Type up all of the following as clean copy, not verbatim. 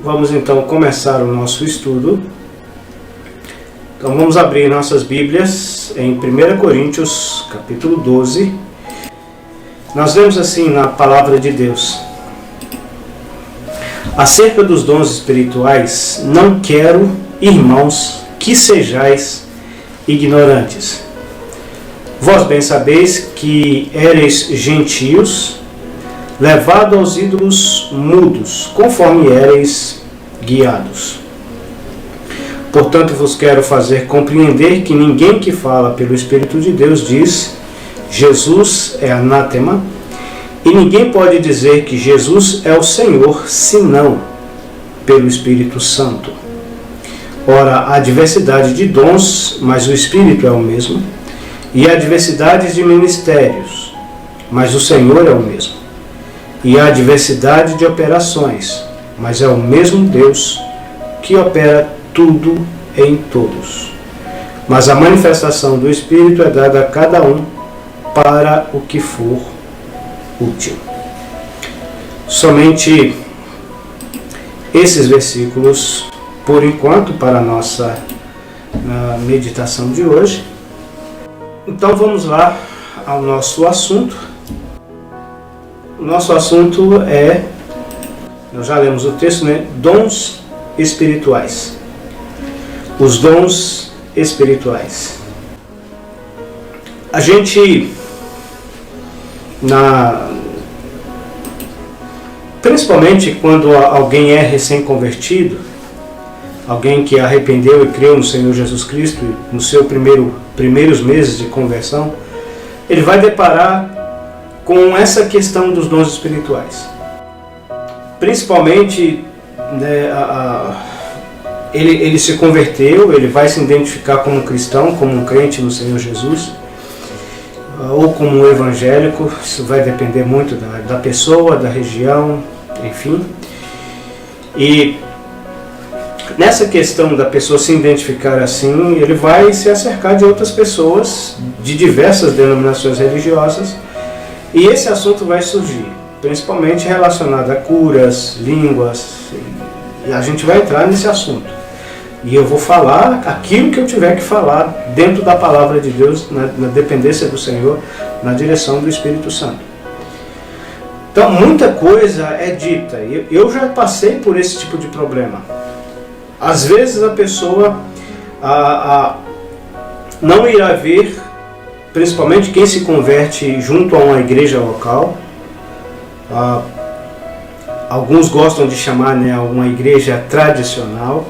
Vamos então começar o nosso estudo. Então vamos abrir nossas Bíblias em 1 Coríntios, capítulo 12. Nós vemos assim na palavra de Deus: acerca dos dons espirituais, não quero, irmãos, que sejais ignorantes. Vós bem sabeis que éreis gentios, levados aos ídolos mudos, conforme éreis guiados. Portanto, vos quero fazer compreender que ninguém que fala pelo Espírito de Deus diz: Jesus é anátema, e ninguém pode dizer que Jesus é o Senhor, senão pelo Espírito Santo. Ora, há diversidade de dons, mas o Espírito é o mesmo, e há diversidade de ministérios, mas o Senhor é o mesmo. E há diversidade de operações, mas é o mesmo Deus que opera tudo em todos. Mas a manifestação do Espírito é dada a cada um para o que for útil. Somente esses versículos, por enquanto, para a nossa meditação de hoje. Então vamos lá ao nosso assunto. O nosso assunto é, nós já lemos o texto, né? Dons espirituais. Os dons espirituais. A gente, principalmente quando alguém é recém-convertido, alguém que arrependeu e creu no Senhor Jesus Cristo, no seu primeiros meses de conversão, ele vai deparar com essa questão dos dons espirituais. Principalmente, né, ele se converteu, ele vai se identificar como um cristão, como um crente no Senhor Jesus, ou como um evangélico. Isso vai depender muito da pessoa, da região, enfim. E nessa questão da pessoa se identificar assim, ele vai se acercar de outras pessoas de diversas denominações religiosas, e esse assunto vai surgir, principalmente relacionado a curas, línguas, e a gente vai entrar nesse assunto. E eu vou falar aquilo que eu tiver que falar dentro da palavra de Deus, na dependência do Senhor, na direção do Espírito Santo. Então, muita coisa é dita. Eu já passei por esse tipo de problema. Às vezes a pessoa não irá ver, principalmente quem se converte junto a uma igreja local. Alguns gostam de chamar, né, uma igreja tradicional.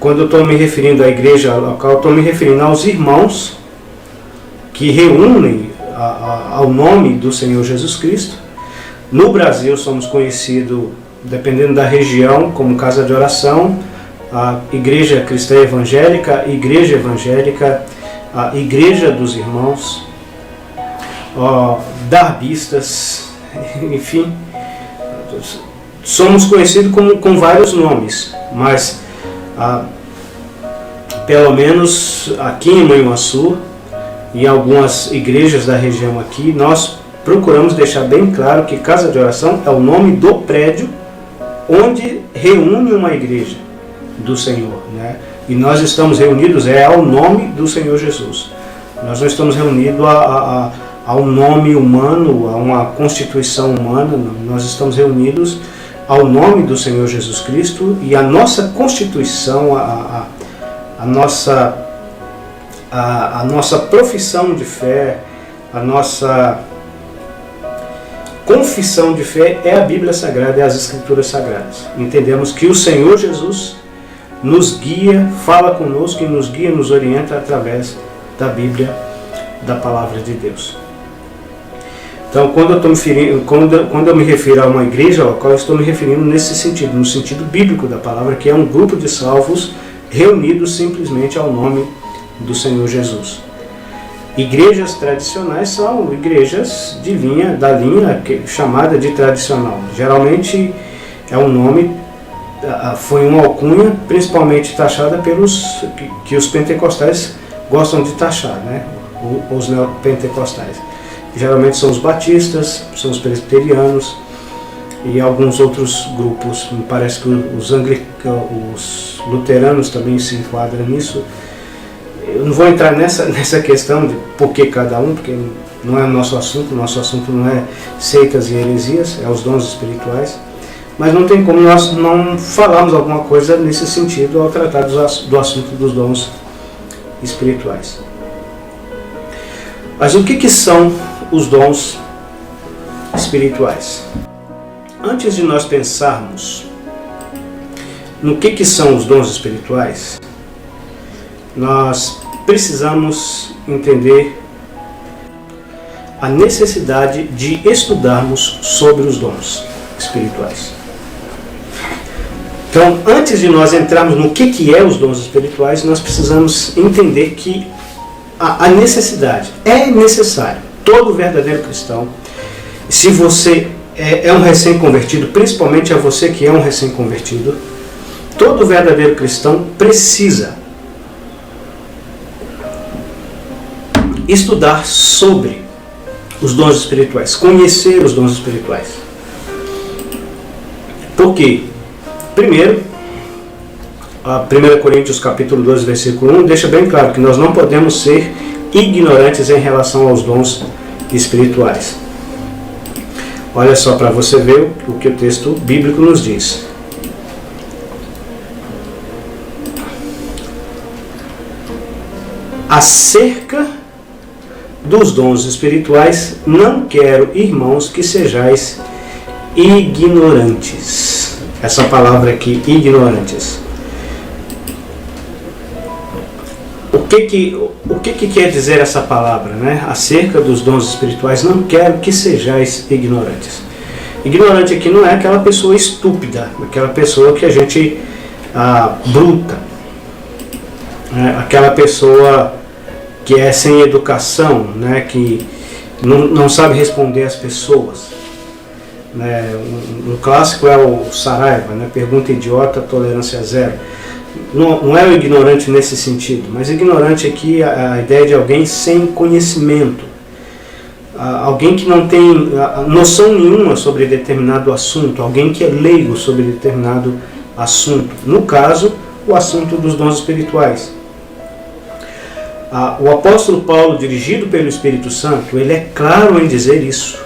Quando eu estou me referindo à igreja local, eu estou me referindo aos irmãos que reúnem ao nome do Senhor Jesus Cristo. No Brasil somos conhecidos, dependendo da região, como casa de oração, a Igreja Cristã Evangélica, a Igreja dos Irmãos, darbistas, enfim, somos conhecidos com vários nomes, mas pelo menos aqui em Manhuaçu e em algumas igrejas da região aqui, nós procuramos deixar bem claro que casa de oração é o nome do prédio onde reúne uma igreja do Senhor, né? E nós estamos reunidos ao nome do Senhor Jesus. Nós não estamos reunidos a um nome humano, a uma constituição humana. Nós estamos reunidos ao nome do Senhor Jesus Cristo, e a nossa constituição, a nossa profissão de fé, a nossa confissão de fé é a Bíblia Sagrada, é as Escrituras Sagradas. Entendemos que o Senhor Jesus nos guia, fala conosco e nos guia, nos orienta através da Bíblia, da Palavra de Deus. Então, quando eu me refiro a uma igreja local, eu estou me referindo nesse sentido, no sentido bíblico da palavra, que é um grupo de salvos reunidos simplesmente ao nome do Senhor Jesus. Igrejas tradicionais são igrejas da linha chamada de tradicional. Geralmente é um nome, foi uma alcunha principalmente taxada pelos que os pentecostais gostam de taxar, né? Os neopentecostais. Geralmente são os batistas, são os presbiterianos, e alguns outros grupos. Me parece que os luteranos também se enquadram nisso. Eu não vou entrar nessa questão de por que cada um, porque não é o nosso assunto não é seitas e heresias, é os dons espirituais. Mas não tem como nós não falarmos alguma coisa nesse sentido ao tratar do assunto dos dons espirituais. Mas o que são os dons espirituais? Antes de nós pensarmos no que são os dons espirituais, nós precisamos entender a necessidade de estudarmos sobre os dons espirituais. Então, antes de nós entrarmos no que é os dons espirituais, nós precisamos entender que a necessidade é necessário. Todo verdadeiro cristão, se você é um recém-convertido, principalmente a você que é um recém-convertido, todo verdadeiro cristão precisa estudar sobre os dons espirituais, conhecer os dons espirituais. Por quê? Primeiro, a 1 Coríntios capítulo 12, versículo 1, deixa bem claro que nós não podemos ser ignorantes em relação aos dons espirituais. Olha só para você ver o que o texto bíblico nos diz. Acerca dos dons espirituais, não quero, irmãos, que sejais ignorantes. Essa palavra aqui, ignorantes. O que quer dizer essa palavra, né? Acerca dos dons espirituais, não quero que sejais ignorantes. Ignorante aqui não é aquela pessoa estúpida, aquela pessoa que a gente bruta, né? Aquela pessoa que é sem educação, né? Que não sabe responder às pessoas. Né? Um clássico é o Saraiva, né? Pergunta idiota, tolerância zero. Não é o ignorante nesse sentido, mas ignorante aqui é a ideia de alguém sem conhecimento, alguém que não tem noção nenhuma sobre determinado assunto, alguém que é leigo sobre determinado assunto. No caso, o assunto dos dons espirituais. O apóstolo Paulo, dirigido pelo Espírito Santo, ele é claro em dizer isso,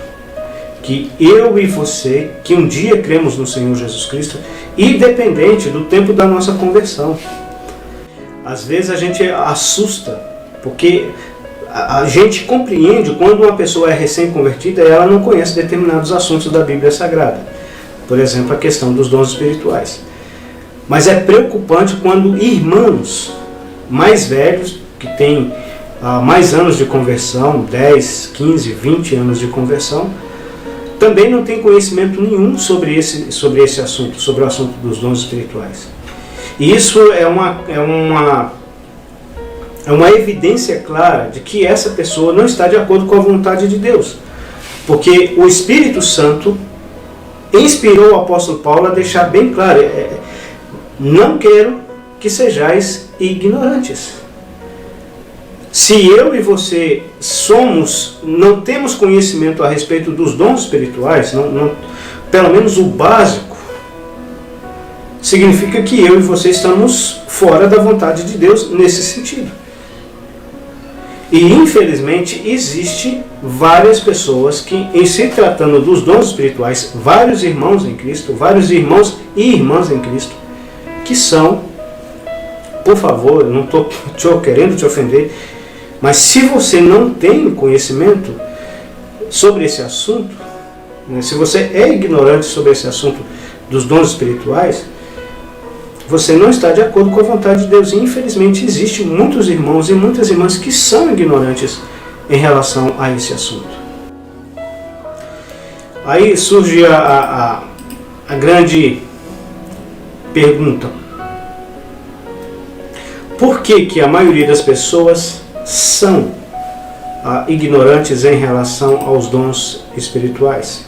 que eu e você, que um dia cremos no Senhor Jesus Cristo, independente do tempo da nossa conversão. Às vezes a gente assusta, porque a gente compreende quando uma pessoa é recém-convertida e ela não conhece determinados assuntos da Bíblia Sagrada. Por exemplo, a questão dos dons espirituais. Mas é preocupante quando irmãos mais velhos, que têm mais anos de conversão, 10, 15, 20 anos de conversão, também não tem conhecimento nenhum sobre esse assunto, sobre o assunto dos dons espirituais. E isso é uma evidência clara de que essa pessoa não está de acordo com a vontade de Deus. Porque o Espírito Santo inspirou o apóstolo Paulo a deixar bem claro, não quero que sejais ignorantes. Se eu e você não temos conhecimento a respeito dos dons espirituais, pelo menos o básico, significa que eu e você estamos fora da vontade de Deus nesse sentido. E infelizmente existe várias pessoas que, em se tratando dos dons espirituais, vários irmãos em Cristo, vários irmãos e irmãs em Cristo, que são, por favor, eu não estou querendo te ofender, mas se você não tem conhecimento sobre esse assunto, né, se você é ignorante sobre esse assunto dos dons espirituais, você não está de acordo com a vontade de Deus. E infelizmente existem muitos irmãos e muitas irmãs que são ignorantes em relação a esse assunto. Aí surge a grande pergunta: por que a maioria das pessoas são ignorantes em relação aos dons espirituais?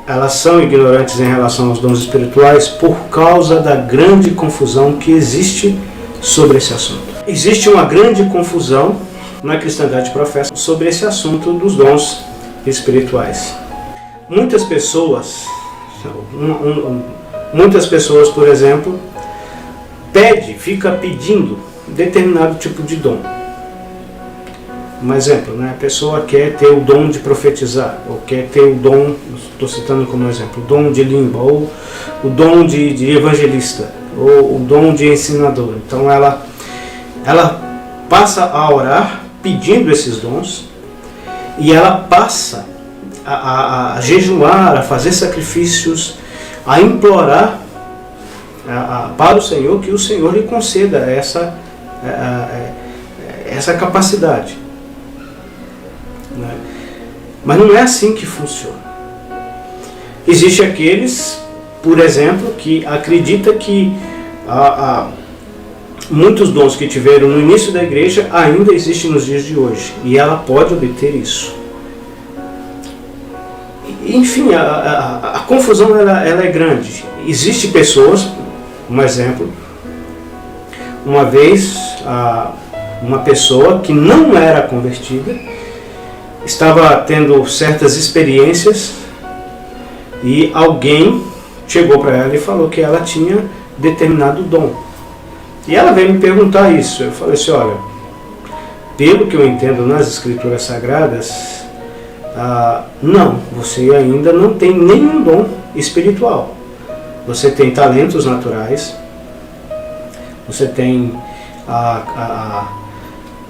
Elas são ignorantes em relação aos dons espirituais por causa da grande confusão que existe sobre esse assunto. Existe uma grande confusão na cristandade professa sobre esse assunto dos dons espirituais. Muitas pessoas Muitas pessoas, por exemplo, fica pedindo determinado tipo de dom. Um exemplo, né? A pessoa quer ter o dom de profetizar, ou quer ter o dom, estou citando como exemplo, o dom de língua, ou o dom de evangelista, ou o dom de ensinador. Então ela passa a orar pedindo esses dons, e ela passa a jejuar, a fazer sacrifícios, a implorar para o Senhor que o Senhor lhe conceda essa capacidade. Mas não é assim que funciona. Existem aqueles, por exemplo, que acreditam que muitos dons que tiveram no início da igreja ainda existem nos dias de hoje, e ela pode obter isso. Enfim, a confusão ela é grande. Existem pessoas, um exemplo, uma vez uma pessoa que não era convertida estava tendo certas experiências e alguém chegou para ela e falou que ela tinha determinado dom. E ela veio me perguntar isso. Eu falei assim, olha, pelo que eu entendo nas Escrituras Sagradas, não, você ainda não tem nenhum dom espiritual. Você tem talentos naturais, você tem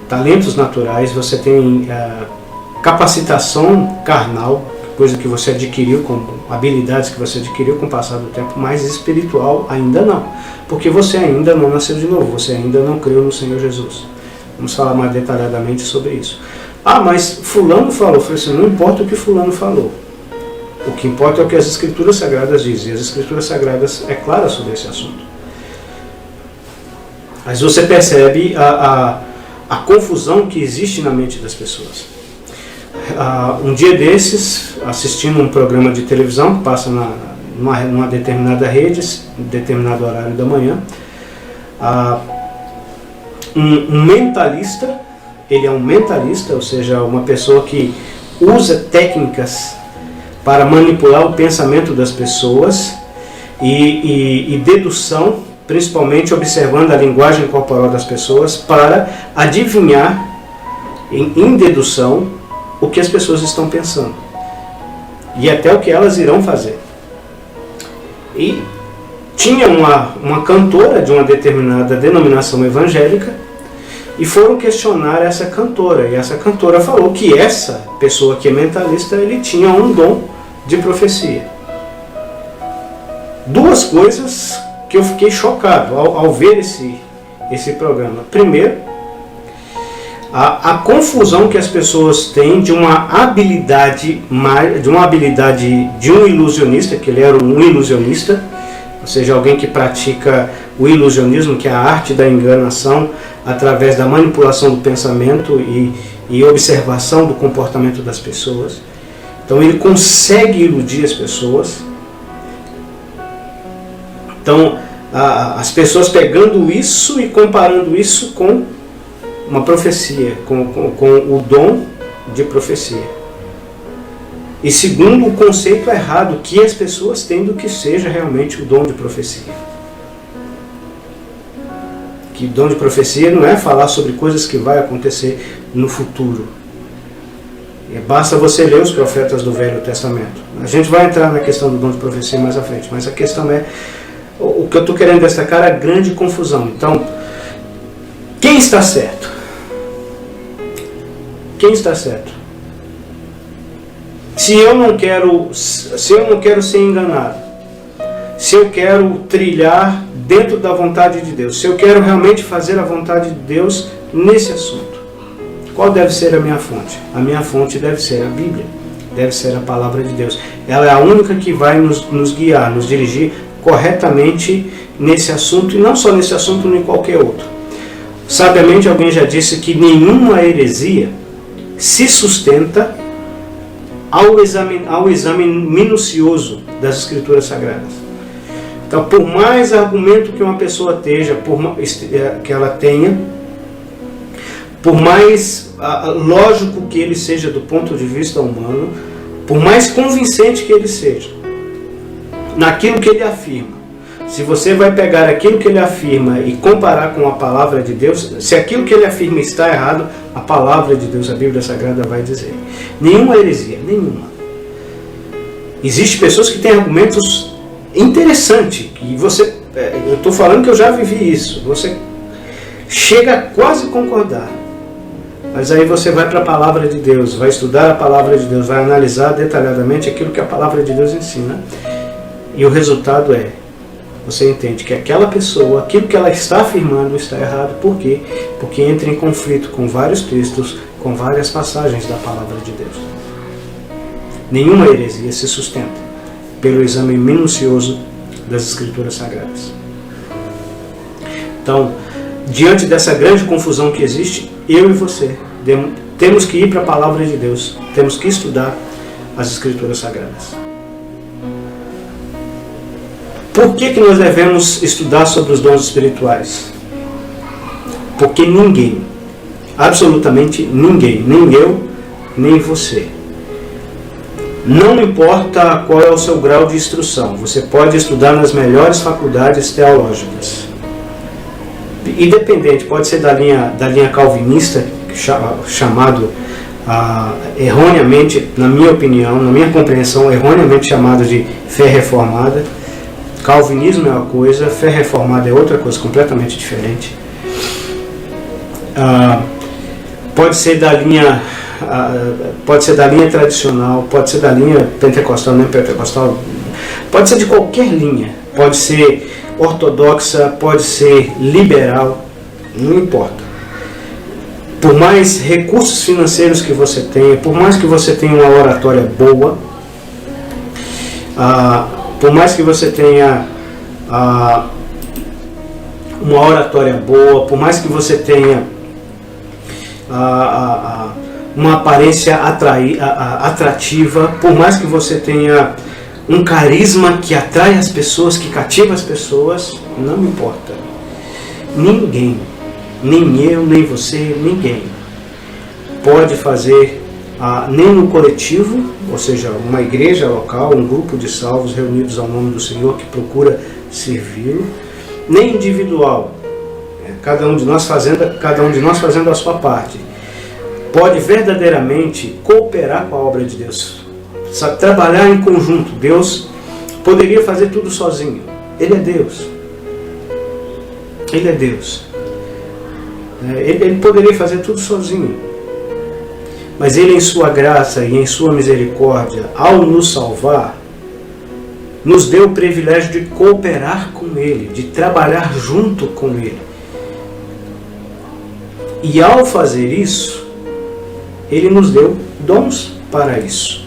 talentos naturais, você tem capacitação carnal, coisa que você adquiriu, habilidades que você adquiriu com o passar do tempo, mas espiritual ainda não, porque você ainda não nasceu de novo, você ainda não creu no Senhor Jesus. Vamos falar mais detalhadamente sobre isso. Mas fulano falou. Eu falei assim, não importa o que fulano falou, o que importa é o que as Escrituras Sagradas dizem, e as Escrituras Sagradas é clara sobre esse assunto. Mas você percebe a confusão que existe na mente das pessoas. Um dia desses, assistindo um programa de televisão que passa numa determinada rede, em determinado horário da manhã, um mentalista, ele é um mentalista, ou seja, uma pessoa que usa técnicas para manipular o pensamento das pessoas e dedução, principalmente observando a linguagem corporal das pessoas, para adivinhar em dedução o que as pessoas estão pensando e até o que elas irão fazer. E tinha uma cantora de uma determinada denominação evangélica e foram questionar essa cantora, e essa cantora falou que essa pessoa que é mentalista, ele tinha um dom de profecia. Duas coisas que eu fiquei chocado ao ver esse programa. Primeiro, a confusão que as pessoas têm de uma habilidade de um ilusionista, que ele era um ilusionista, ou seja, alguém que pratica o ilusionismo, que é a arte da enganação, através da manipulação do pensamento e observação do comportamento das pessoas. Então ele consegue iludir as pessoas. Então as pessoas pegando isso e comparando isso com uma profecia, com o dom de profecia. E segundo o conceito errado que as pessoas têm do que seja realmente o dom de profecia. Que dom de profecia não é falar sobre coisas que vai acontecer no futuro. Basta você ler os profetas do Velho Testamento. A gente vai entrar na questão do dom de profecia mais à frente, mas a questão é, o que eu estou querendo destacar é a grande confusão. Então, quem está certo? Quem está certo? Se eu não quero ser enganado, se eu quero trilhar dentro da vontade de Deus, se eu quero realmente fazer a vontade de Deus nesse assunto, qual deve ser a minha fonte? A minha fonte deve ser a Bíblia, deve ser a palavra de Deus. Ela é a única que vai nos guiar, nos dirigir corretamente nesse assunto, e não só nesse assunto, nem qualquer outro. Sabiamente alguém já disse que nenhuma heresia se sustenta ao exame minucioso das Escrituras Sagradas. Então, por mais argumento que uma pessoa que ela tenha, por mais lógico que ele seja do ponto de vista humano, por mais convincente que ele seja, naquilo que ele afirma. Se você vai pegar aquilo que ele afirma e comparar com a palavra de Deus, se aquilo que ele afirma está errado, a palavra de Deus, a Bíblia Sagrada vai dizer. Nenhuma heresia, nenhuma. Existem pessoas que têm argumentos interessantes, que você, eu estou falando que eu já vivi isso, você chega a quase concordar, mas aí você vai para a palavra de Deus, vai estudar a palavra de Deus, vai analisar detalhadamente aquilo que a palavra de Deus ensina, e o resultado é, você entende que aquela pessoa, aquilo que ela está afirmando está errado. Por quê? Porque entra em conflito com vários textos, com várias passagens da palavra de Deus. Nenhuma heresia se sustenta pelo exame minucioso das Escrituras Sagradas. Então, diante dessa grande confusão que existe, eu e você temos que ir para a palavra de Deus, temos que estudar as Escrituras Sagradas. Por que nós devemos estudar sobre os dons espirituais? Porque ninguém, absolutamente ninguém, nem eu, nem você, não importa qual é o seu grau de instrução, você pode estudar nas melhores faculdades teológicas. Independente, pode ser da linha calvinista, chamado erroneamente, na minha opinião, na minha compreensão, erroneamente chamado de fé reformada. Calvinismo é uma coisa, fé reformada é outra coisa completamente diferente. Pode ser da linha tradicional, pode ser da linha pentecostal, não pentecostal, pode ser de qualquer linha, pode ser ortodoxa, pode ser liberal, não importa. Por mais recursos financeiros que você tenha, por mais que você tenha uma oratória boa, por mais que você tenha uma oratória boa, por mais que você tenha uma aparência atrativa, por mais que você tenha um carisma que atrai as pessoas, que cativa as pessoas, não importa. Ninguém, nem eu, nem você, ninguém pode fazer nem no coletivo, ou seja, uma igreja local, um grupo de salvos reunidos ao nome do Senhor que procura servi-lo, nem individual, cada um de nós fazendo a sua parte, pode verdadeiramente cooperar com a obra de Deus, sabe, trabalhar em conjunto. Deus poderia fazer tudo sozinho, Ele é Deus, Ele é Deus, Ele poderia fazer tudo sozinho. Mas Ele, em sua graça e em sua misericórdia, ao nos salvar, nos deu o privilégio de cooperar com Ele, de trabalhar junto com Ele. E ao fazer isso, Ele nos deu dons para isso.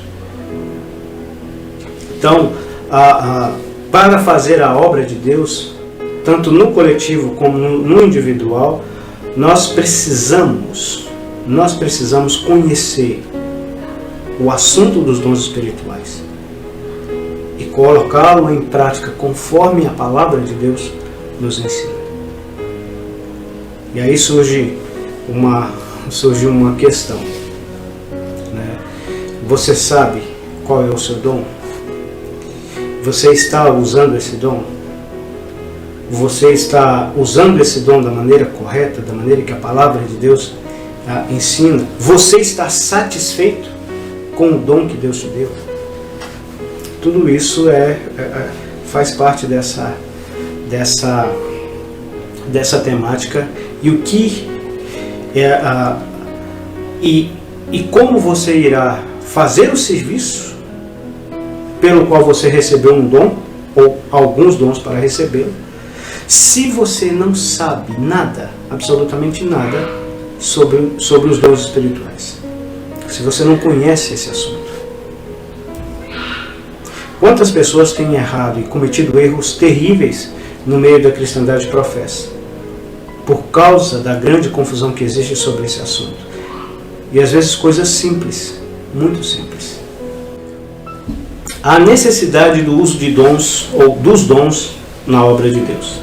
Então, para fazer a obra de Deus, tanto no coletivo como no individual, nós precisamos conhecer o assunto dos dons espirituais e colocá-lo em prática conforme a palavra de Deus nos ensina. E aí surge uma questão, né? Você sabe qual é o seu dom? Você está usando esse dom? Você está usando esse dom da maneira correta, da maneira que a palavra de Deus ensina? Você está satisfeito com o dom que Deus te deu? Tudo isso faz parte dessa temática. E o que e como você irá fazer o serviço pelo qual você recebeu um dom ou alguns dons para recebê-lo, se você não sabe nada, absolutamente nada, sobre os dons espirituais, se você não conhece esse assunto. Quantas pessoas têm errado e cometido erros terríveis no meio da cristandade professa, por causa da grande confusão que existe sobre esse assunto, e às vezes coisas simples, muito simples. A necessidade do uso de dons ou dos dons na obra de Deus.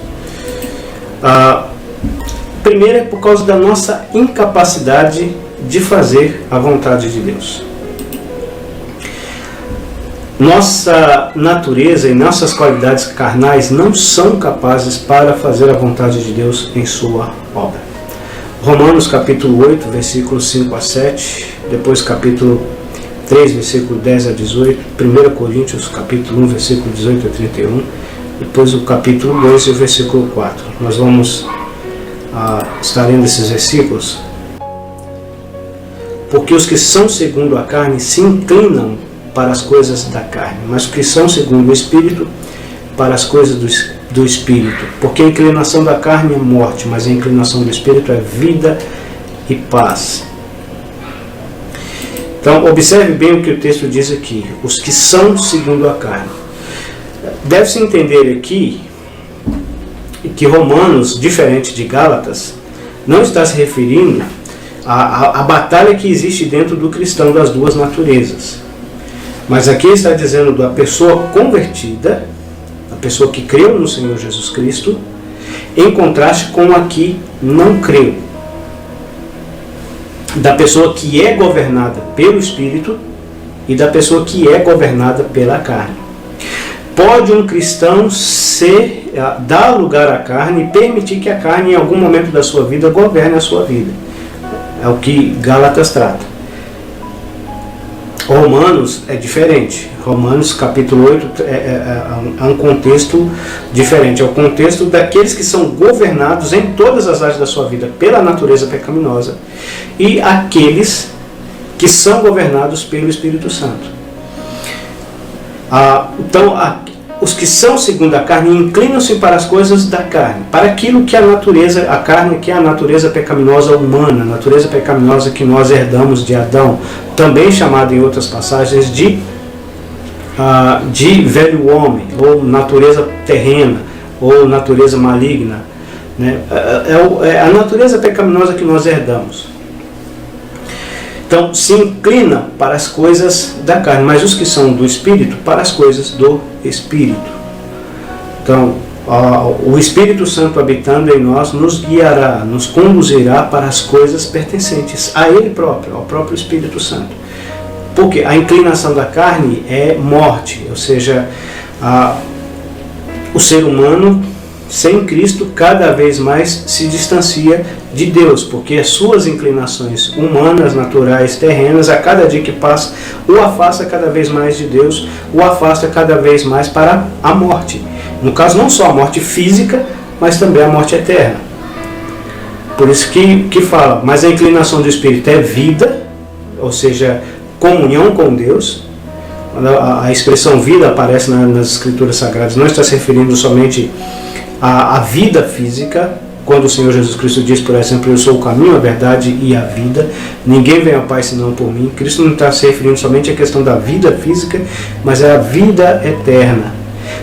Primeiro é por causa da nossa incapacidade de fazer a vontade de Deus. Nossa natureza e nossas qualidades carnais não são capazes para fazer a vontade de Deus em sua obra. Romanos capítulo 8, versículos 5 a 7, depois capítulo 3, versículo 10 a 18, 1 Coríntios capítulo 1, versículo 18 a 31, depois o capítulo 2 e o versículo 4. Nós vamos estar lendo esses versículos. Porque os que são segundo a carne se inclinam para as coisas da carne, mas os que são segundo o Espírito, para as coisas do Espírito. Porque a inclinação da carne é morte, mas a inclinação do Espírito é vida e paz. Então, observe bem o que o texto diz aqui. Os que são segundo a carne. Deve-se entender aqui que Romanos, diferente de Gálatas, não está se referindo à batalha que existe dentro do cristão das duas naturezas. Mas aqui está dizendo da pessoa convertida, a pessoa que creu no Senhor Jesus Cristo, em contraste com a que não creu. Da pessoa que é governada pelo Espírito e da pessoa que é governada pela carne. Pode um cristão dar lugar à carne e permitir que a carne, em algum momento da sua vida, governe a sua vida. É o que Gálatas trata. Romanos é diferente. Romanos capítulo 8 é um contexto diferente. É o contexto daqueles que são governados em todas as áreas da sua vida pela natureza pecaminosa e aqueles que são governados pelo Espírito Santo. Então, os que são segundo a carne inclinam-se para as coisas da carne, para aquilo que a carne, que é a natureza pecaminosa humana, a natureza pecaminosa que nós herdamos de Adão, também chamada em outras passagens de velho homem, ou natureza terrena, ou natureza maligna, né? É a natureza pecaminosa que nós herdamos. Então, se inclina para as coisas da carne, mas os que são do Espírito, para as coisas do Espírito. Então, o Espírito Santo habitando em nós nos guiará, nos conduzirá para as coisas pertencentes a Ele próprio, ao próprio Espírito Santo. Porque a inclinação da carne é morte, ou seja, o ser humano sem Cristo cada vez mais se distancia de Deus, porque as suas inclinações humanas, naturais, terrenas, a cada dia que passa, o afasta cada vez mais de Deus, o afasta cada vez mais para a morte. No caso, não só a morte física, mas também a morte eterna. Por isso que fala, mas a inclinação do Espírito é vida, ou seja, comunhão com Deus. A expressão vida aparece nas Escrituras Sagradas, não está se referindo somente à vida física, quando o Senhor Jesus Cristo diz, por exemplo, eu sou o caminho, a verdade e a vida, ninguém vem ao Pai senão por mim. Cristo não está se referindo somente à questão da vida física, mas é a vida eterna.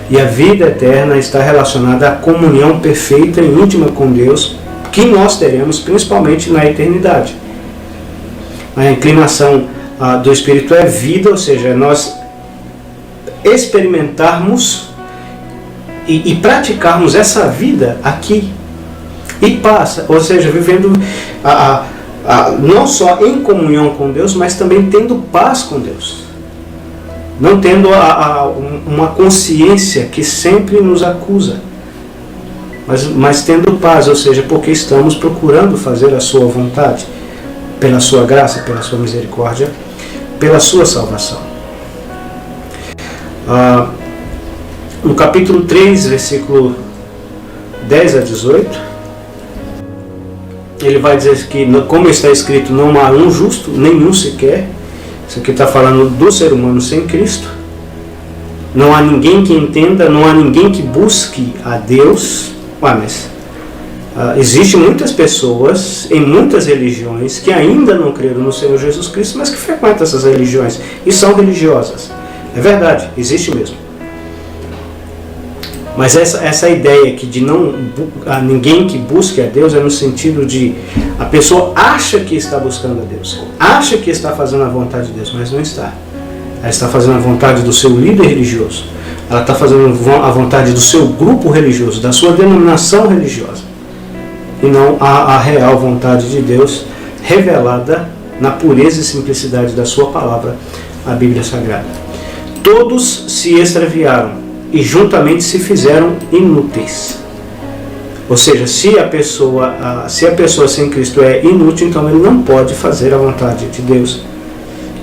E a vida eterna está relacionada à comunhão perfeita e íntima com Deus, que nós teremos principalmente na eternidade. A inclinação do Espírito é vida, ou seja, nós experimentarmos e praticarmos essa vida aqui. E passa, ou seja, vivendo não só em comunhão com Deus, mas também tendo paz com Deus. Não tendo uma consciência que sempre nos acusa, mas tendo paz, ou seja, porque estamos procurando fazer a sua vontade, pela sua graça, pela sua misericórdia, pela sua salvação. No capítulo 3, versículo 10 a 18, ele vai dizer que, como está escrito, não há um justo, nenhum sequer. Isso aqui está falando do ser humano sem Cristo. Não há ninguém que entenda, não há ninguém que busque a Deus. Mas existem muitas pessoas em muitas religiões que ainda não creram no Senhor Jesus Cristo, mas que frequentam essas religiões e são religiosas. É verdade, existe mesmo. Mas essa ideia aqui de ninguém que busque a Deus é no sentido de a pessoa acha que está buscando a Deus, acha que está fazendo a vontade de Deus, mas não está. Ela está fazendo a vontade do seu líder religioso, ela está fazendo a vontade do seu grupo religioso, da sua denominação religiosa, e não a real vontade de Deus revelada na pureza e simplicidade da sua palavra, a Bíblia Sagrada. Todos se extraviaram e juntamente se fizeram inúteis. Ou seja, se a pessoa sem Cristo é inútil, então ele não pode fazer a vontade de Deus.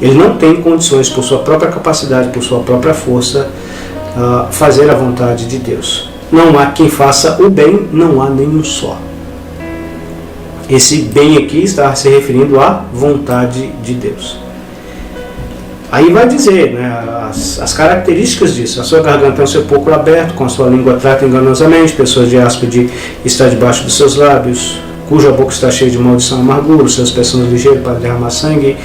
Ele não tem condições, por sua própria capacidade, por sua própria força, fazer a vontade de Deus. Não há quem faça o bem, não há nenhum só. Esse bem aqui está se referindo à vontade de Deus. Aí vai dizer, né, as características disso. A sua garganta tem o seu pouco aberto, com a sua língua trata enganosamente, pessoas de áspide está debaixo dos seus lábios, cuja boca está cheia de maldição e amargura, os seus pés são ligeiros para derramar sangue,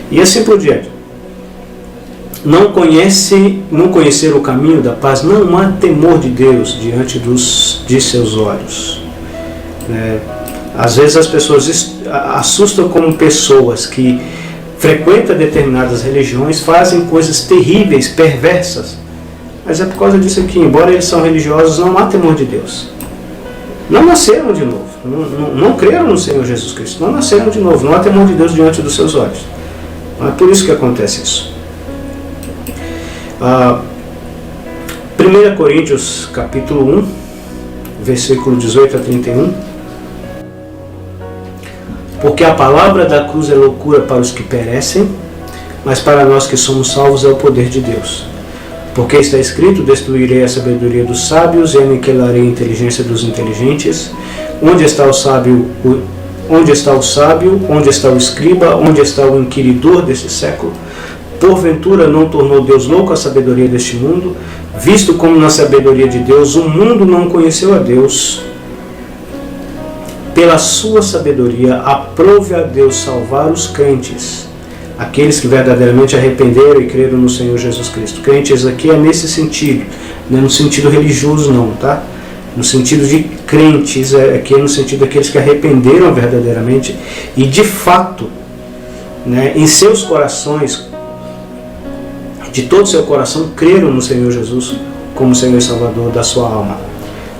e assim por diante. Não conhecer o caminho da paz, não há temor de Deus diante de seus olhos. Às vezes as pessoas assustam como pessoas que frequentam determinadas religiões, fazem coisas terríveis, perversas. Mas é por causa disso aqui, embora eles são religiosos, não há temor de Deus. Não nasceram de novo, não creram no Senhor Jesus Cristo, não nasceram de novo, não há temor de Deus diante dos seus olhos. Não é por isso que acontece isso. 1 Coríntios capítulo 1, versículo 18 a 31. Porque a palavra da cruz é loucura para os que perecem, mas para nós que somos salvos é o poder de Deus. Porque está escrito: destruirei a sabedoria dos sábios e aniquilarei a inteligência dos inteligentes. Onde está o sábio? Onde está o sábio? Onde está o escriba? Onde está o inquiridor desse século? Porventura não tornou Deus louco a sabedoria deste mundo? Visto como na sabedoria de Deus o mundo não conheceu a Deus, pela sua sabedoria aprove a Deus salvar os crentes, aqueles que verdadeiramente arrependeram e creram no Senhor Jesus Cristo. Crentes aqui é nesse sentido, não é no sentido religioso não, tá? No sentido de crentes, aqui é no sentido daqueles que arrependeram verdadeiramente e de fato, né, em seus corações, de todo o seu coração, creram no Senhor Jesus como Senhor e Salvador da sua alma.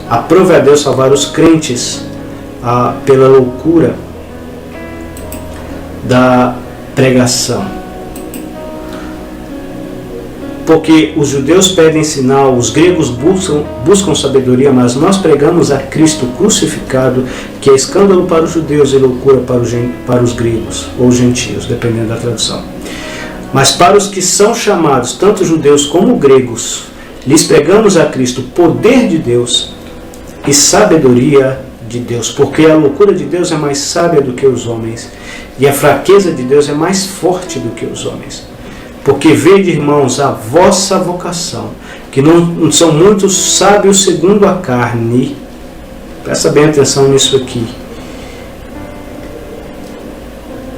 Aprove a Deus salvar os crentes pela loucura da pregação. Porque os judeus pedem sinal, os gregos buscam sabedoria, mas nós pregamos a Cristo crucificado, que é escândalo para os judeus e loucura para os gregos, ou gentios, dependendo da tradução. Mas para os que são chamados, tanto judeus como gregos, lhes pregamos a Cristo poder de Deus e sabedoria de Deus, porque a loucura de Deus é mais sábia do que os homens, e a fraqueza de Deus é mais forte do que os homens. Porque vede, irmãos, a vossa vocação, que não são muitos sábios segundo a carne. Presta bem atenção nisso aqui.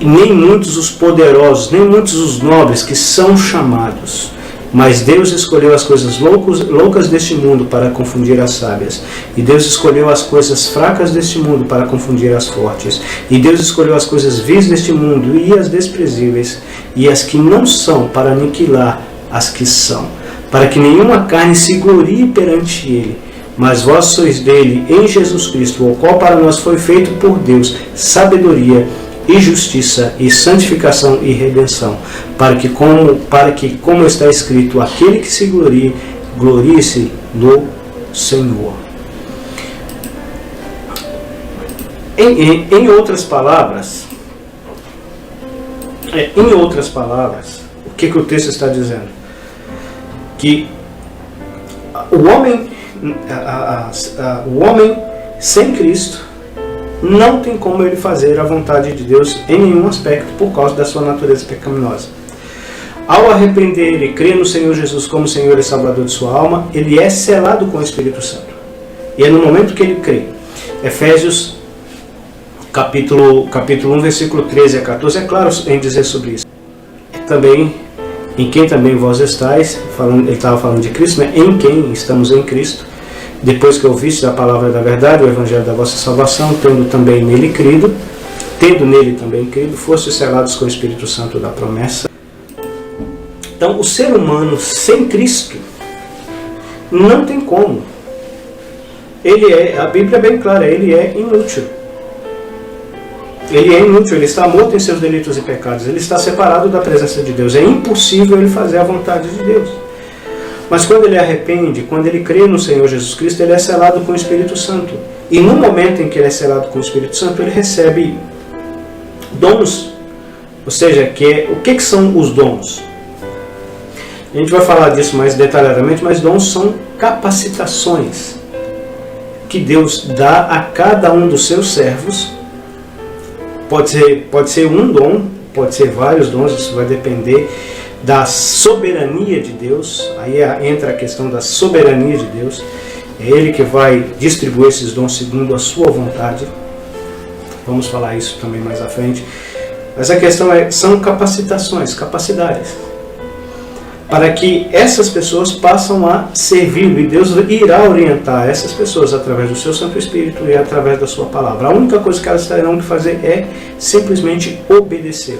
Nem muitos os poderosos, nem muitos os nobres que são chamados. Mas Deus escolheu as coisas loucas deste mundo para confundir as sábias. E Deus escolheu as coisas fracas deste mundo para confundir as fortes. E Deus escolheu as coisas vis deste mundo e as desprezíveis e as que não são, para aniquilar as que são, para que nenhuma carne se glorie perante Ele. Mas vós sois dele em Jesus Cristo, o qual para nós foi feito por Deus sabedoria e justiça e santificação e redenção, para que como está escrito, aquele que se glorie, glorie-se no Senhor. Em outras palavras, o que o texto está dizendo? Que o homem sem Cristo não tem como ele fazer a vontade de Deus em nenhum aspecto por causa da sua natureza pecaminosa. Ao arrepender e crer no Senhor Jesus como Senhor e Salvador de sua alma, ele é selado com o Espírito Santo. E é no momento que ele crê. Efésios capítulo 1, versículo 13 a 14 é claro em dizer sobre isso. Também, em quem também vós estáis, ele estava falando de Cristo, né? Em quem estamos em Cristo, depois que ouvistes a palavra da verdade, o evangelho da vossa salvação, tendo nele também crido, fostes selados com o Espírito Santo da promessa. Então, o ser humano sem Cristo não tem como. A Bíblia é bem clara, ele é inútil. Ele é inútil, ele está morto em seus delitos e pecados, ele está separado da presença de Deus. É impossível ele fazer a vontade de Deus. Mas quando ele arrepende, quando ele crê no Senhor Jesus Cristo, ele é selado com o Espírito Santo. E no momento em que ele é selado com o Espírito Santo, ele recebe dons. Ou seja, o que são os dons? A gente vai falar disso mais detalhadamente, mas dons são capacitações que Deus dá a cada um dos seus servos. Pode ser um dom, pode ser vários dons, isso vai depender da soberania de Deus. Aí entra a questão da soberania de Deus. É Ele que vai distribuir esses dons segundo a sua vontade. Vamos falar isso também mais à frente. Mas a questão são capacitações, capacidades, para que essas pessoas passam a servir, e Deus irá orientar essas pessoas através do seu Santo Espírito e através da sua palavra. A única coisa que elas terão que fazer é simplesmente obedecer.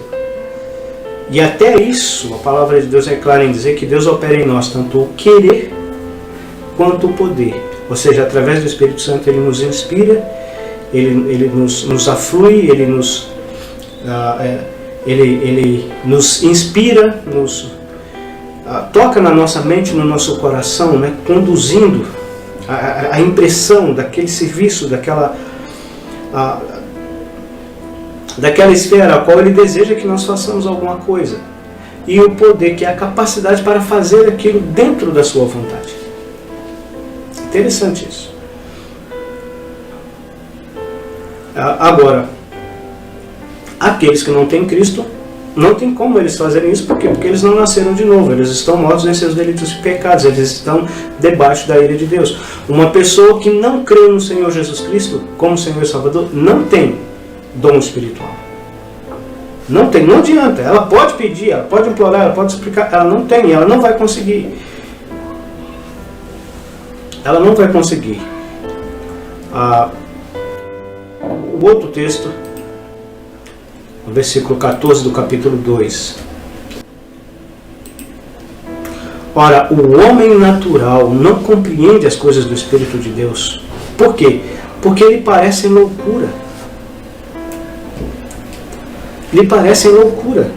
E até isso, a palavra de Deus é clara em dizer que Deus opera em nós tanto o querer quanto o poder. Ou seja, através do Espírito Santo Ele nos inspira, Ele nos aflui, Ele nos inspira, toca na nossa mente, no nosso coração, né, conduzindo a impressão daquele serviço, daquela esfera a qual Ele deseja que nós façamos alguma coisa. E o poder, que é a capacidade para fazer aquilo dentro da sua vontade. Interessante isso. Agora, aqueles que não têm Cristo, não tem como eles fazerem isso, porque eles não nasceram de novo, eles estão mortos em seus delitos e pecados, eles estão debaixo da ira de Deus. Uma pessoa que não crê no Senhor Jesus Cristo como Senhor e Salvador não tem dom espiritual. Não tem, não adianta. Ela pode pedir, ela pode implorar, ela pode explicar, ela não tem, ela não vai conseguir. Ela não vai conseguir. O outro texto, o versículo 14 do capítulo 2. Ora, o homem natural não compreende as coisas do Espírito de Deus. Por quê? Porque lhe parecem loucura. Lhe parecem loucura.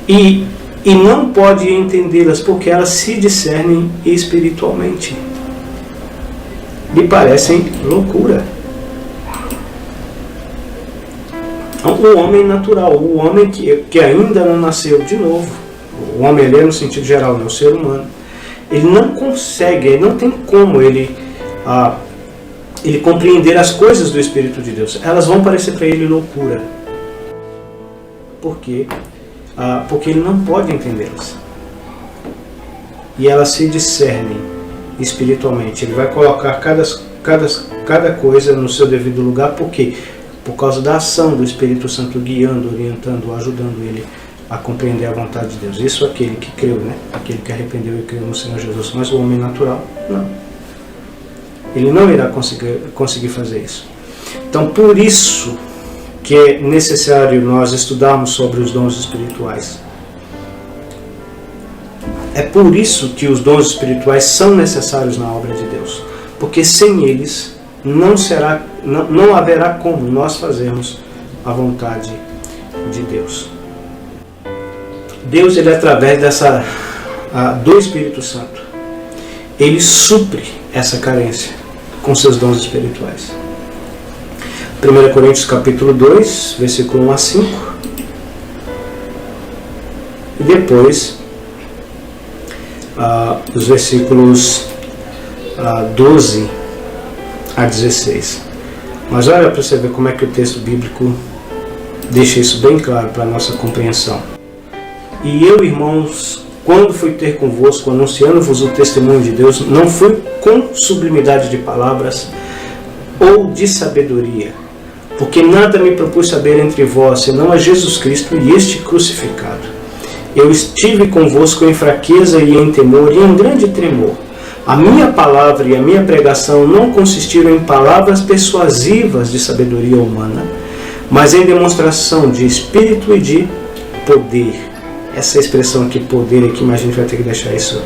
E não pode entendê-las porque elas se discernem espiritualmente. Lhe parecem loucura. O homem natural, o homem que ainda não nasceu de novo, o homem ali é no sentido geral, né, o ser humano, ele não consegue, ele não tem como ele compreender as coisas do Espírito de Deus. Elas vão parecer para ele loucura. Por quê? Porque ele não pode entendê-las. E elas se discernem espiritualmente. Ele vai colocar cada coisa no seu devido lugar. Por quê? Por causa da ação do Espírito Santo guiando, orientando, ajudando ele a compreender a vontade de Deus. Isso aquele que creu, né? Aquele que arrependeu e creu no Senhor Jesus. Mas o homem natural, não. Ele não irá conseguir fazer isso. Então, por isso que é necessário nós estudarmos sobre os dons espirituais. É por isso que os dons espirituais são necessários na obra de Deus. Porque sem eles não haverá como nós fazermos a vontade de Deus. Deus, ele através do Espírito Santo, ele supre essa carência com seus dons espirituais. 1 Coríntios capítulo 2, versículo 1 a 5. E depois, os versículos 12 a 16. Mas olha para você ver como é que o texto bíblico deixa isso bem claro para a nossa compreensão. E eu, irmãos, quando fui ter convosco, anunciando-vos o testemunho de Deus, não fui com sublimidade de palavras ou de sabedoria, porque nada me propus saber entre vós, senão a Jesus Cristo e este crucificado. Eu estive convosco em fraqueza e em temor e em grande tremor. A minha palavra e a minha pregação não consistiram em palavras persuasivas de sabedoria humana, mas em demonstração de espírito e de poder. Essa expressão aqui, poder, aqui, mas a gente vai ter que deixar isso.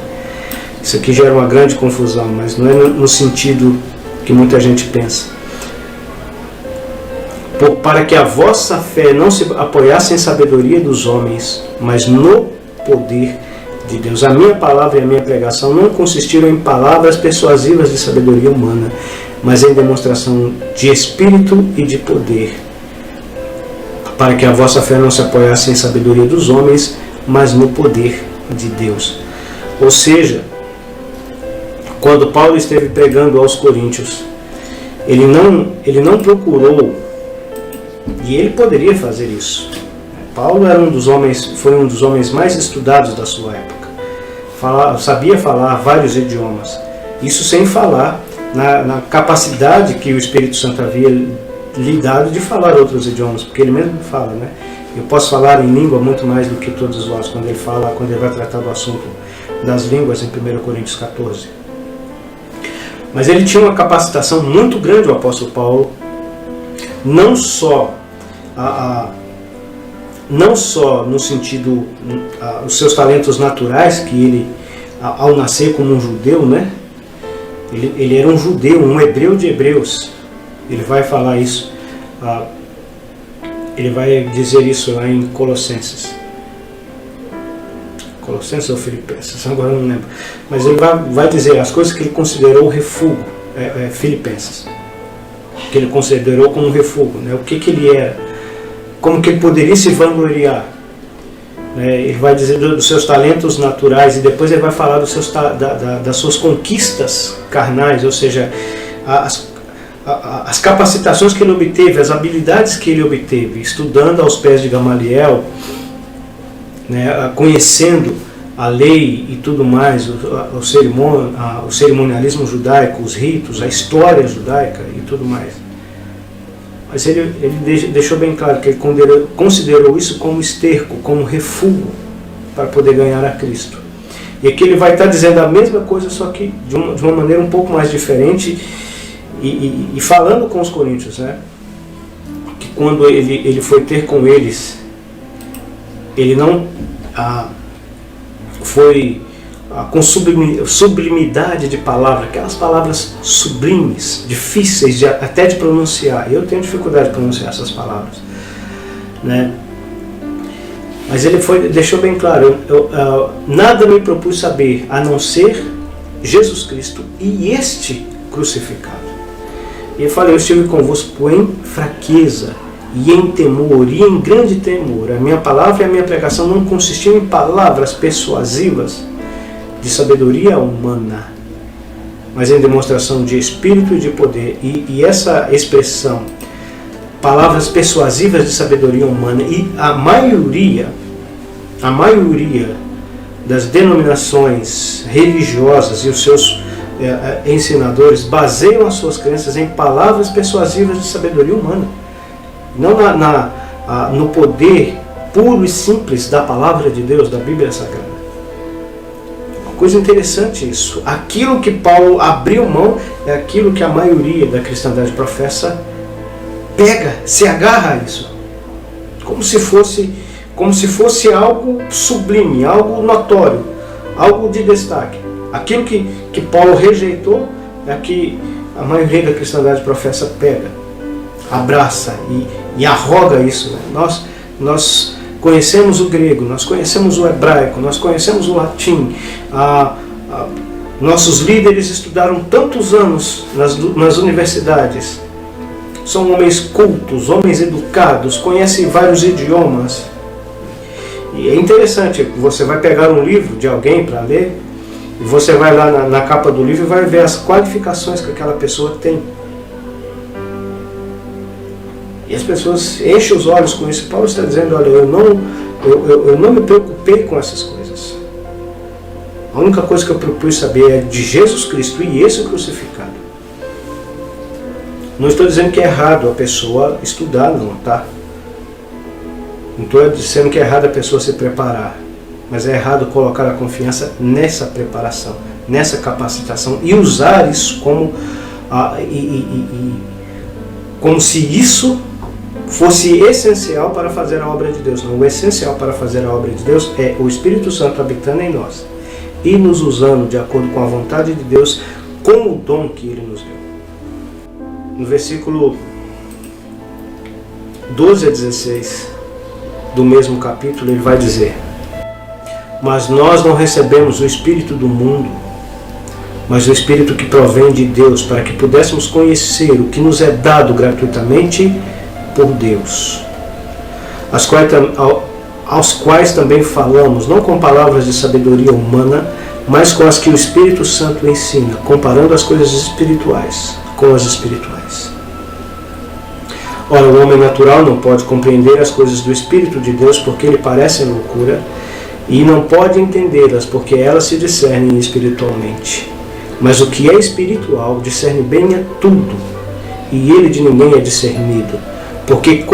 Isso aqui gera uma grande confusão, mas não é no sentido que muita gente pensa. Para que a vossa fé não se apoiasse em sabedoria dos homens, mas no poder de Deus. A minha palavra e a minha pregação não consistiram em palavras persuasivas de sabedoria humana, mas em demonstração de espírito e de poder, para que a vossa fé não se apoiasse em sabedoria dos homens, mas no poder de Deus. Ou seja, quando Paulo esteve pregando aos coríntios, ele não procurou, e ele poderia fazer isso. Paulo era foi um dos homens mais estudados da sua época. Sabia falar vários idiomas. Isso sem falar na capacidade que o Espírito Santo havia lhe dado de falar outros idiomas, porque ele mesmo fala, né? Eu posso falar em língua muito mais do que todos vós, quando ele vai tratar do assunto das línguas em 1 Coríntios 14. Mas ele tinha uma capacitação muito grande, o apóstolo Paulo, não só no sentido, os seus talentos naturais, que ele, ao nascer como um judeu, né? Ele era um judeu, um hebreu de hebreus. Ele vai falar isso, ele vai dizer isso lá em Colossenses. Colossenses ou Filipenses, agora eu não lembro. Mas ele vai dizer as coisas que ele considerou refúgio, Filipenses. Que ele considerou como refúgio, né? O que ele era, como que ele poderia se vangloriar. Ele vai dizer dos seus talentos naturais, e depois ele vai falar das suas conquistas carnais, ou seja, as capacitações que ele obteve, as habilidades que ele obteve, estudando aos pés de Gamaliel, né, conhecendo a lei e tudo mais, o cerimonialismo judaico, os ritos, a história judaica e tudo mais. Mas ele deixou bem claro que ele considerou isso como esterco, como refúgio para poder ganhar a Cristo. E aqui ele vai estar dizendo a mesma coisa, só que de uma maneira um pouco mais diferente, e falando com os coríntios, né? Que quando ele foi ter com eles, ele não foi com sublimidade de palavra, aquelas palavras sublimes, difíceis até de pronunciar. Eu tenho dificuldade de pronunciar essas palavras, né? Mas ele deixou bem claro, nada me propus saber a não ser Jesus Cristo e este crucificado. E eu falei, eu estive convosco em fraqueza e em temor, e em grande temor. A minha palavra e a minha pregação não consistiam em palavras persuasivas de sabedoria humana, mas em demonstração de espírito e de poder. E essa expressão, palavras persuasivas de sabedoria humana, e a maioria das denominações religiosas e os seus ensinadores baseiam as suas crenças em palavras persuasivas de sabedoria humana, não no poder puro e simples da palavra de Deus, da Bíblia Sagrada. Uma coisa interessante isso. Aquilo que Paulo abriu mão é aquilo que a maioria da cristandade professa, se agarra a isso, como se fosse algo sublime, algo notório, algo de destaque. Aquilo que Paulo rejeitou é que a maioria da cristandade professa, pega, abraça e arroga isso, né? Nós conhecemos o grego, nós conhecemos o hebraico, nós conhecemos o latim, nossos líderes estudaram tantos anos nas universidades, são homens cultos, homens educados, conhecem vários idiomas. E é interessante, você vai pegar um livro de alguém para ler, e você vai lá na capa do livro e vai ver as qualificações que aquela pessoa tem. E as pessoas enchem os olhos com isso. Paulo está dizendo, olha, eu não me preocupei com essas coisas. A única coisa que eu propus saber é de Jesus Cristo e esse crucificado. Não estou dizendo que é errado a pessoa estudar, não, tá? Não estou dizendo que é errado a pessoa se preparar. Mas é errado colocar a confiança nessa preparação, nessa capacitação, e usar isso como se isso fosse essencial para fazer a obra de Deus. Não, o essencial para fazer a obra de Deus é o Espírito Santo habitando em nós e nos usando de acordo com a vontade de Deus, com o dom que Ele nos deu. No versículo 12 a 16 do mesmo capítulo, ele vai dizer: Mas nós não recebemos o Espírito do mundo, mas o Espírito que provém de Deus, para que pudéssemos conhecer o que nos é dado gratuitamente por Deus, aos quais também falamos, não com palavras de sabedoria humana, mas com as que o Espírito Santo ensina, comparando as coisas espirituais com as espirituais. Ora, o homem natural não pode compreender as coisas do Espírito de Deus, porque lhe parecem loucura, e não pode entendê-las, porque elas se discernem espiritualmente. Mas o que é espiritual discerne bem a tudo, e ele de ninguém é discernido. Porque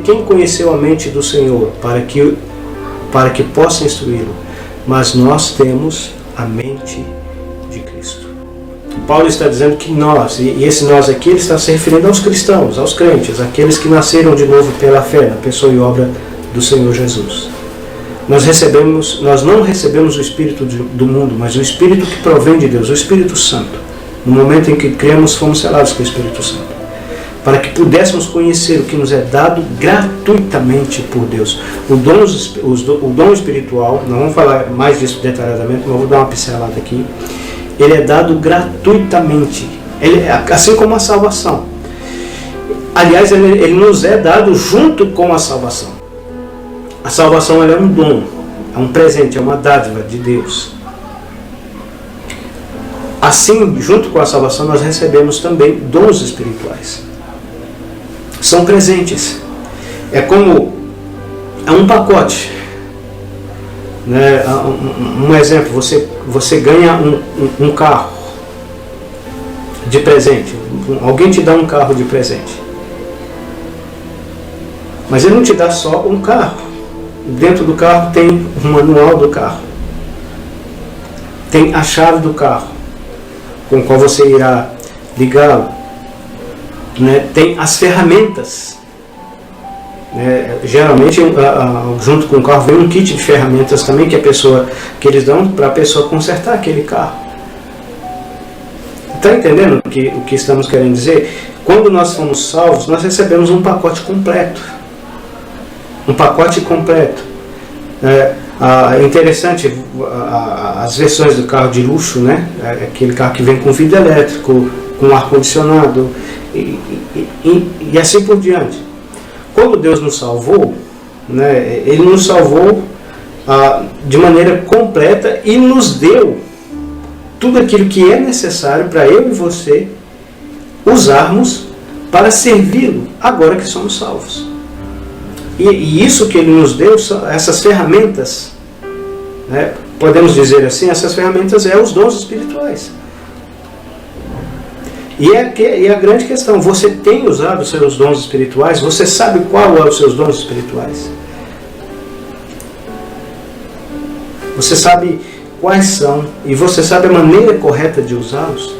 quem conheceu a mente do Senhor para que possa instruí-lo? Mas nós temos a mente de Cristo. Paulo está dizendo que nós, e esse nós aqui, ele está se referindo aos cristãos, aos crentes, aqueles que nasceram de novo pela fé na pessoa e obra do Senhor Jesus. Nós não recebemos o Espírito do mundo, mas o Espírito que provém de Deus, o Espírito Santo. No momento em que cremos, fomos selados com o Espírito Santo, para que pudéssemos conhecer o que nos é dado gratuitamente por Deus. O dom espiritual, não vamos falar mais disso detalhadamente, mas vou dar uma pincelada aqui. Ele é dado gratuitamente, assim como a salvação. Aliás, ele nos é dado junto com a salvação. A salvação é um dom, é um presente, é uma dádiva de Deus. Assim, junto com a salvação, nós recebemos também dons espirituais. São presentes. É um pacote. Né? Um exemplo, você ganha um carro de presente. Alguém te dá um carro de presente. Mas ele não te dá só um carro. Dentro do carro tem o manual do carro. Tem a chave do carro, com a qual você irá ligá-lo. Né? Tem as ferramentas. Geralmente, junto com o carro, vem um kit de ferramentas também que eles dão para a pessoa consertar aquele carro. Está entendendo o que estamos querendo dizer? Quando nós fomos salvos, nós recebemos um pacote completo. Um pacote completo. É interessante as versões do carro de luxo, né? Aquele carro que vem com vidro elétrico, com ar-condicionado e assim por diante. Quando Deus nos salvou, né, Ele nos salvou de maneira completa e nos deu tudo aquilo que é necessário para eu e você usarmos para servi-lo agora que somos salvos. E isso que Ele nos deu, essas ferramentas, né, podemos dizer assim, essas ferramentas os dons espirituais. E a grande questão, você tem usado os seus dons espirituais? Você sabe qual é os seus dons espirituais? Você sabe quais são? E você sabe a maneira correta de usá-los?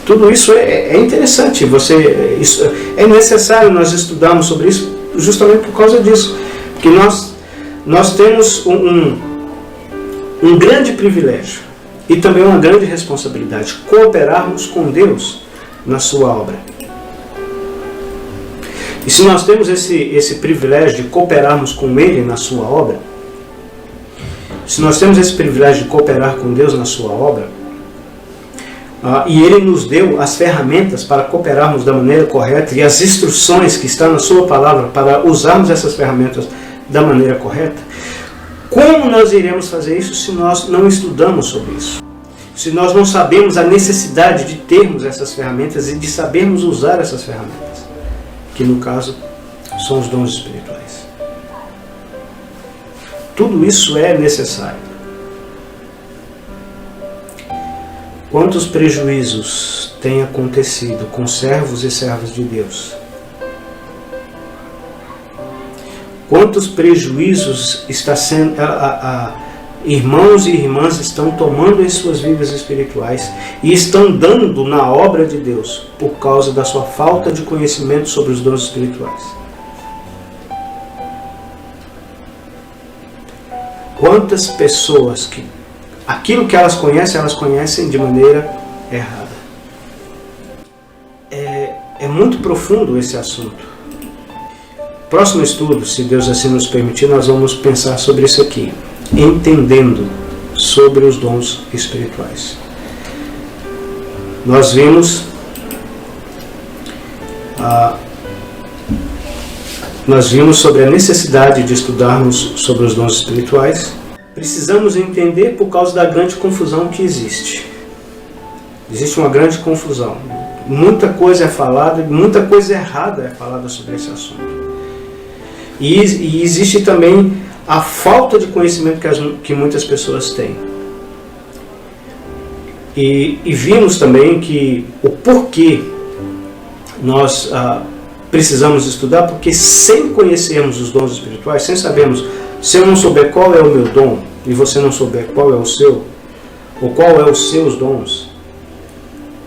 Tudo isso é interessante. É necessário nós estudarmos sobre isso justamente por causa disso. Porque nós temos um grande privilégio e também uma grande responsabilidade: cooperarmos com Deus na sua obra. E se nós temos esse privilégio de cooperarmos com Ele na sua obra, se nós temos esse privilégio de cooperar com Deus na sua obra, e Ele nos deu as ferramentas para cooperarmos da maneira correta e as instruções que estão na sua palavra para usarmos essas ferramentas da maneira correta, como nós iremos fazer isso se nós não estudamos sobre isso? Se nós não sabemos a necessidade de termos essas ferramentas e de sabermos usar essas ferramentas, que no caso são os dons espirituais. Tudo isso é necessário. Quantos prejuízos têm acontecido com servos e servas de Deus? Quantos prejuízos irmãos e irmãs estão tomando em suas vidas espirituais e estão dando na obra de Deus por causa da sua falta de conhecimento sobre os dons espirituais? Quantas pessoas que aquilo que elas conhecem de maneira errada? É muito profundo esse assunto. Próximo estudo, se Deus assim nos permitir, nós vamos pensar sobre isso aqui. entendendo sobre os dons espirituais. Nós vimos sobre a necessidade de estudarmos sobre os dons espirituais. Precisamos entender por causa da grande confusão que existe. Existe uma grande confusão. Muita coisa é falada, muita coisa errada é falada sobre esse assunto. E existe também a falta de conhecimento que muitas pessoas têm. E vimos também que o porquê nós precisamos estudar, porque sem conhecermos os dons espirituais, sem sabermos, se eu não souber qual é o meu dom, e você não souber qual é o seu, ou qual é os seus dons,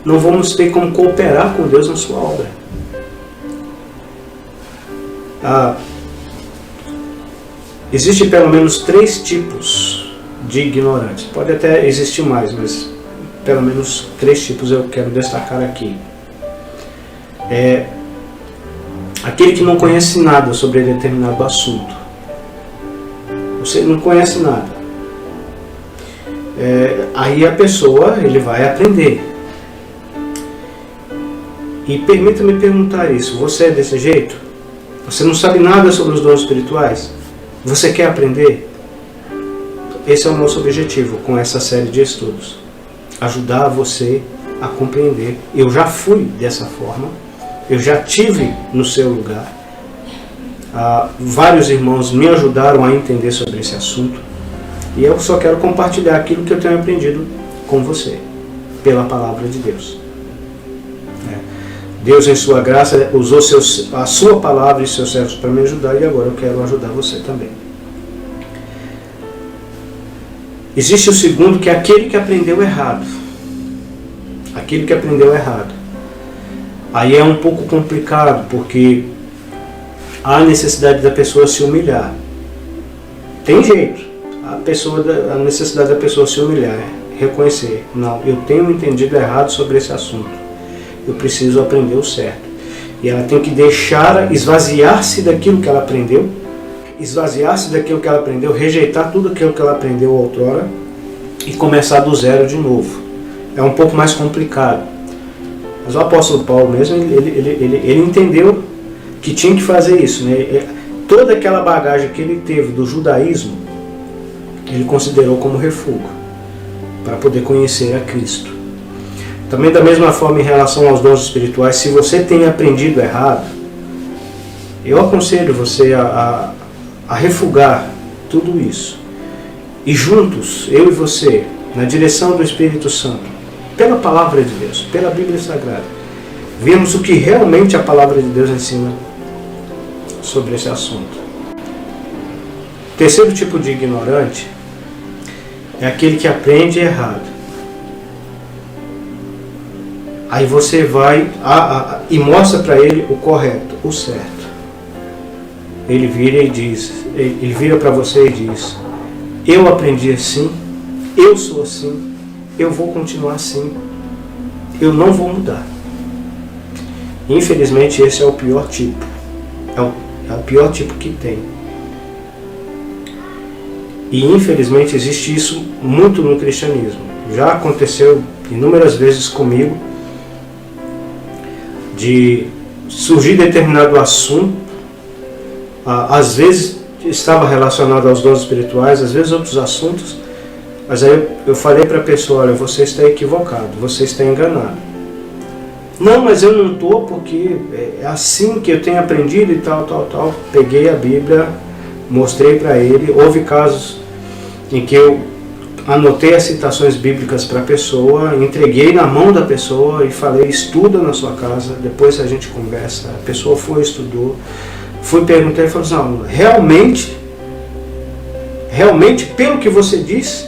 não vamos ter como cooperar com Deus na sua obra. Existem pelo menos 3 tipos de ignorantes. Pode até existir mais, mas pelo menos 3 tipos eu quero destacar aqui. Aquele que não conhece nada sobre determinado assunto. Você não conhece nada. Aí a pessoa, ele vai aprender. E permita-me perguntar isso. Você é desse jeito? Você não sabe nada sobre os dons espirituais? Você quer aprender? Esse é o nosso objetivo com essa série de estudos. Ajudar você a compreender. Eu já fui dessa forma. Eu já tive no seu lugar. Vários irmãos me ajudaram a entender sobre esse assunto. E eu só quero compartilhar aquilo que eu tenho aprendido com você, pela palavra de Deus. Deus, em sua graça, usou a sua palavra e seus servos para me ajudar, e agora eu quero ajudar você também. Existe o segundo, que é aquele que aprendeu errado. Aquele que aprendeu errado. Aí é um pouco complicado, porque há necessidade da pessoa se humilhar. Tem jeito. A necessidade da pessoa se humilhar, reconhecer. Não, eu tenho entendido errado sobre esse assunto. Eu preciso aprender o certo. E ela tem que esvaziar-se daquilo que ela aprendeu, rejeitar tudo aquilo que ela aprendeu outrora e começar do zero de novo. É um pouco mais complicado. Mas o apóstolo Paulo mesmo, ele entendeu que tinha que fazer isso, né? Toda aquela bagagem que ele teve do judaísmo, ele considerou como refúgio para poder conhecer a Cristo. Também da mesma forma em relação aos dons espirituais, se você tem aprendido errado, eu aconselho você a refugar tudo isso. E juntos, eu e você, na direção do Espírito Santo, pela palavra de Deus, pela Bíblia Sagrada, vemos o que realmente a palavra de Deus ensina sobre esse assunto. O terceiro tipo de ignorante é aquele que aprende errado. Aí você vai e mostra para ele o correto, o certo. Ele vira para você e diz: eu aprendi assim, eu sou assim, eu vou continuar assim, eu não vou mudar. Infelizmente esse é o pior tipo. É o pior tipo que tem. E infelizmente existe isso muito no cristianismo. Já aconteceu inúmeras vezes comigo, de surgir determinado assunto, às vezes estava relacionado aos dons espirituais, às vezes outros assuntos, mas aí eu falei para a pessoa: olha, você está equivocado, você está enganado. Não, mas eu não estou, porque é assim que eu tenho aprendido e tal. Peguei a Bíblia, mostrei para ele. Houve casos em que eu anotei as citações bíblicas para a pessoa, entreguei na mão da pessoa e falei: estuda na sua casa, depois a gente conversa. A pessoa foi, estudou, fui perguntar e falou assim: não, realmente pelo que você disse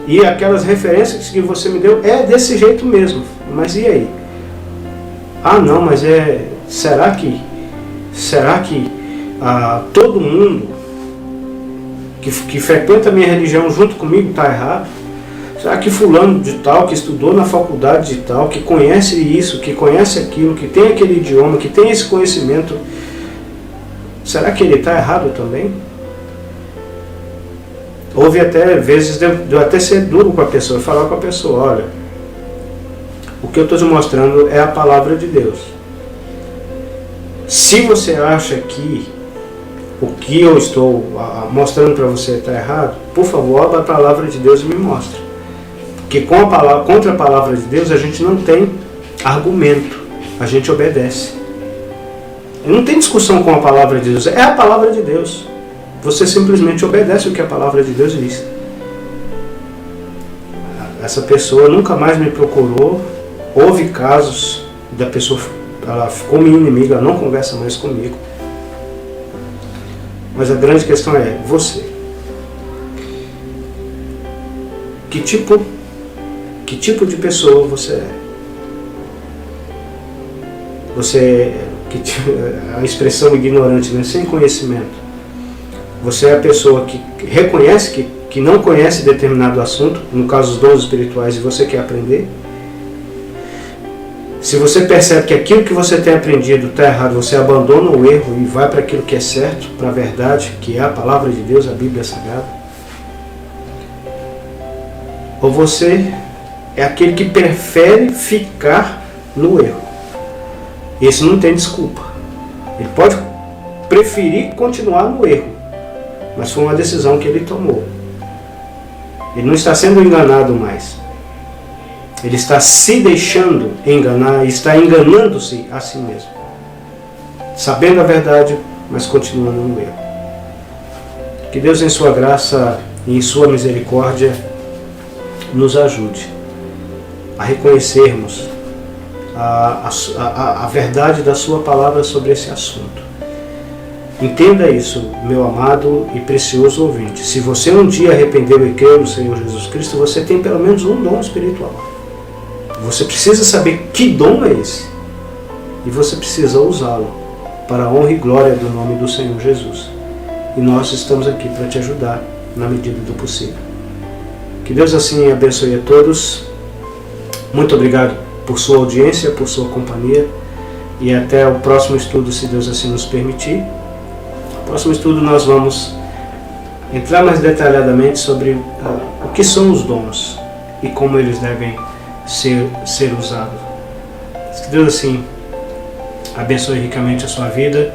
e aquelas referências que você me deu, é desse jeito mesmo. Mas e aí? Ah não, mas será que todo mundo que frequenta a minha religião junto comigo está errado? Será que fulano de tal, que estudou na faculdade de tal, que conhece isso, que conhece aquilo, que tem aquele idioma, que tem esse conhecimento, será que ele está errado também? Houve até vezes de eu até ser duro com a pessoa, falar com a pessoa, olha, o que eu estou te mostrando é a palavra de Deus. Se você acha que o que eu estou mostrando para você está errado, por favor, abra a palavra de Deus e me mostre. Porque contra a palavra de Deus a gente não tem argumento, a gente obedece. Não tem discussão com a palavra de Deus, é a palavra de Deus. Você simplesmente obedece o que a palavra de Deus diz. Essa pessoa nunca mais me procurou. Houve casos da pessoa, ela ficou minha inimiga, ela não conversa mais comigo. Mas a grande questão é, você. Que tipo de pessoa você é? A expressão ignorante, né? Sem conhecimento. Você é a pessoa que reconhece que não conhece determinado assunto, no caso os dons espirituais, e você quer aprender. Se você percebe que aquilo que você tem aprendido está errado, você abandona o erro e vai para aquilo que é certo, para a verdade, que é a palavra de Deus, a Bíblia Sagrada. Ou você é aquele que prefere ficar no erro. Esse não tem desculpa. Ele pode preferir continuar no erro, mas foi uma decisão que ele tomou. Ele não está sendo enganado mais. Ele está se deixando enganar e está enganando-se a si mesmo. Sabendo a verdade, mas continuando no erro. Que Deus, em sua graça e em sua misericórdia, nos ajude a reconhecermos a verdade da sua palavra sobre esse assunto. Entenda isso, meu amado e precioso ouvinte. Se você um dia arrependeu e creu no Senhor Jesus Cristo, você tem pelo menos um dom espiritual. Você precisa saber que dom é esse. E você precisa usá-lo para a honra e glória do nome do Senhor Jesus. E nós estamos aqui para te ajudar na medida do possível. Que Deus assim abençoe a todos. Muito obrigado por sua audiência, por sua companhia. E até o próximo estudo, se Deus assim nos permitir. No próximo estudo nós vamos entrar mais detalhadamente sobre o que são os dons e como eles devem ser usados. Que Deus assim abençoe ricamente a sua vida